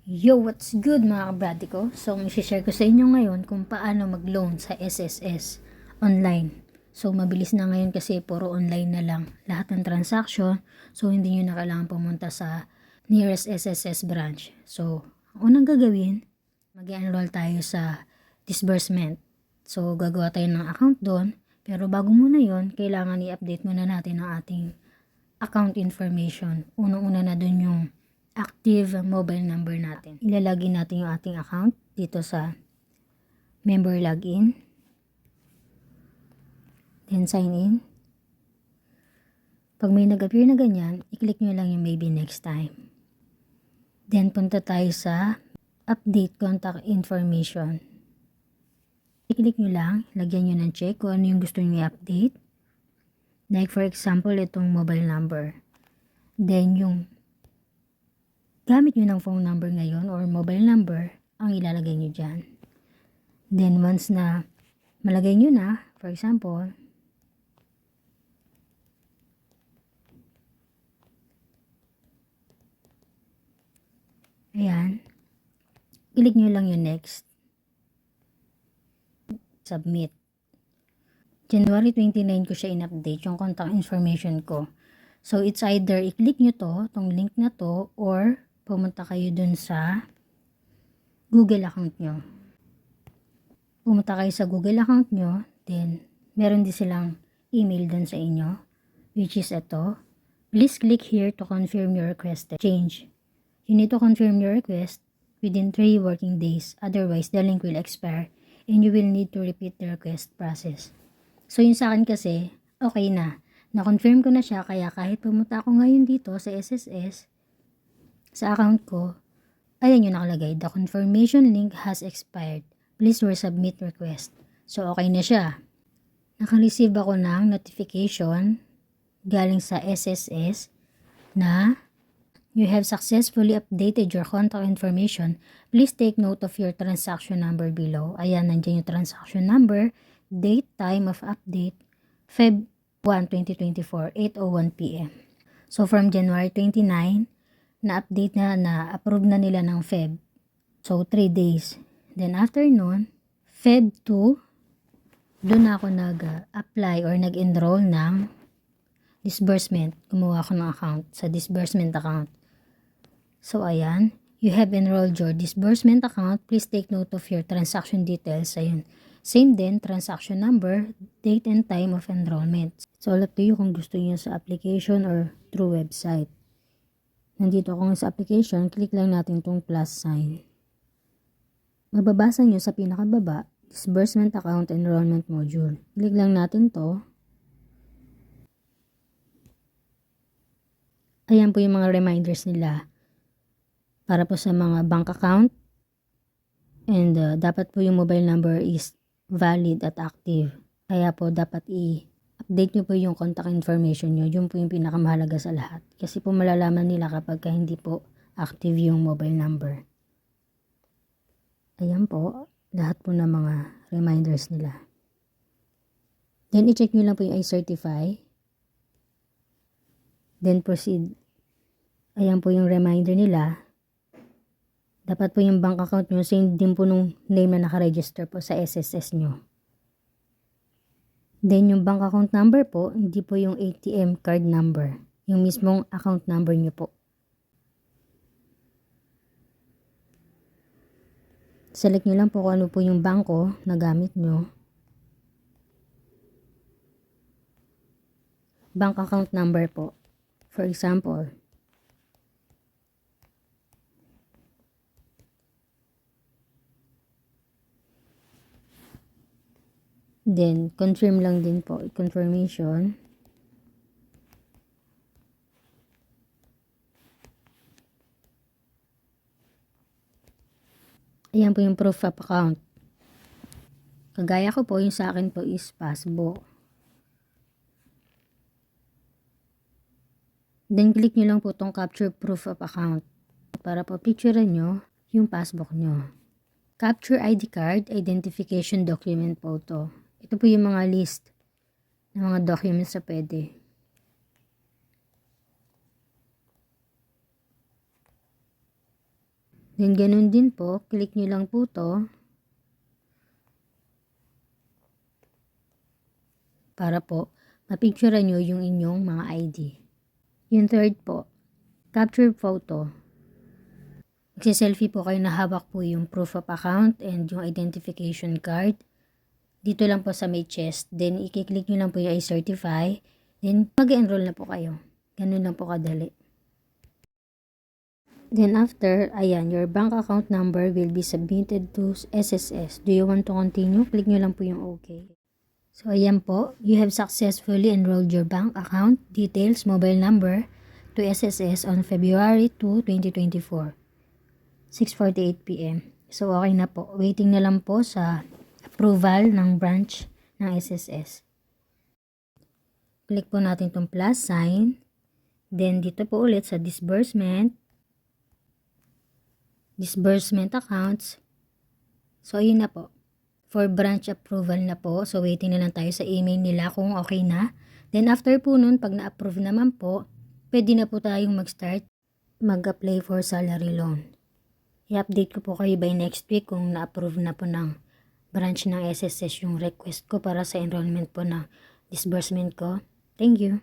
Yo, what's good mga kabrati ko? So, i-share ko sa inyo ngayon kung paano mag-loan sa SSS online. So, mabilis na ngayon kasi puro online na lang lahat ng transaction. So, hindi nyo na kailangan pumunta sa nearest SSS branch. So, ang unang gagawin, mag-enroll tayo sa disbursement. So, gagawa tayo ng account doon. Pero bago muna yon, kailangan i-update muna natin ang ating account information. Unang-una na doon yung active mobile number natin. Ilalagin natin yung ating account dito sa member login. Then sign in. Pag may nag-appear na ganyan, i-click nyo lang yung maybe next time. Then punta tayo sa update contact information. I-click nyo lang, lagyan nyo ng check kung ano yung gusto nyo i-update. Like for example, itong mobile number. Then yung gamit nyo ng phone number ngayon or mobile number, ang ilalagay nyo dyan. Then once na malagay nyo na, for example, ayan, click nyo lang yung next. Submit. January 29 ko siya in-update, yung contact information ko. So it's either i-click nyo to, tong link na to, or pumunta kayo dun sa Google account nyo. Pumunta kayo sa Google account nyo, then meron din silang email dun sa inyo, which is ito. Please click here to confirm your requested change. You need to confirm your request within 3 working days, otherwise the link will expire and you will need to repeat the request process. So yun sa akin kasi, okay na. Na-confirm ko na siya, kaya kahit pumunta ako ngayon dito sa SSS, sa account ko, ayan yung nakalagay, the confirmation link has expired. Please resubmit request. So okay na siya. Naka-receive ako ng notification galing sa SSS na you have successfully updated your contact information. Please take note of your transaction number below. Ayan, nandiyan yung transaction number, date, time of update, Feb 1, 2024, 8:01 p.m. So from January 29, na-update na-approve na nila ng Feb. So 3 days. Then after nun, Feb 2, doon ako nag-apply or nag-enroll ng disbursement. Gumawa ako ng account sa disbursement account. So ayan, you have enrolled your disbursement account. Please take note of your transaction details. Ayun. Same din, transaction number, date and time of enrollment. It's all up to you kung gusto niyo sa application or through website. Nandito ako sa application, click lang natin tong plus sign. Mababasa nyo sa pinakababa, Disbursement Account Enrollment Module. Click lang natin to. Ayan po yung mga reminders nila para po sa mga bank account. And dapat po yung mobile number is valid at active. Kaya po dapat i-update nyo po yung contact information nyo. Yun po yung pinakamahalaga sa lahat. Kasi po malalaman nila kapag hindi po active yung mobile number. Ayan po, lahat po ng mga reminders nila. Then, i-check nyo lang po yung I-certify. Then, proceed. Ayan po yung reminder nila. Dapat po yung bank account nyo, same din po nung name na nakaregister po sa SSS nyo. Then, yung bank account number po, hindi po yung ATM card number. Yung mismong account number nyo po. Select nyo lang po kung ano po yung bangko na gamit nyo. Bank account number po. For example, then confirm lang din po, confirmation. Ayan po yung proof of account. Kagaya ko po, yung sa akin po is passbook. Then click nyo lang po itong capture proof of account para po picturean nyo yung passbook nyo. Capture ID card, identification document po ito. Ito po yung mga list ng mga documents na pwede. Then, ganun din po, click nyo lang po to para po mapicturean nyo yung inyong mga ID. Yung third po, capture photo. Magsiselfie po kayo na hawak po yung proof of account and yung identification card. Dito lang po sa may chest. Then, i-click nyo lang po yung I-certify. Then, mag-enroll na po kayo. Ganun lang po kadali. Then after, ayan, your bank account number will be submitted to SSS. Do you want to continue? Click nyo lang po yung OK. So, ayan po. You have successfully enrolled your bank account details, mobile number to SSS on February 2, 2024. 6:48 p.m. So, okay na po. Waiting na lang po sa approval ng branch ng SSS. Click po natin itong plus sign. Then, dito po ulit sa disbursement accounts. So, ayun na po. For branch approval na po. So, waiting na lang tayo sa email nila kung okay na. Then, after po nun, pag na-approve naman po, pwede na po tayong mag-apply for salary loan. I-update ko po kayo by next week kung na-approve na po ng branch ng SSS yung request ko para sa enrollment po ng disbursement ko. Thank you.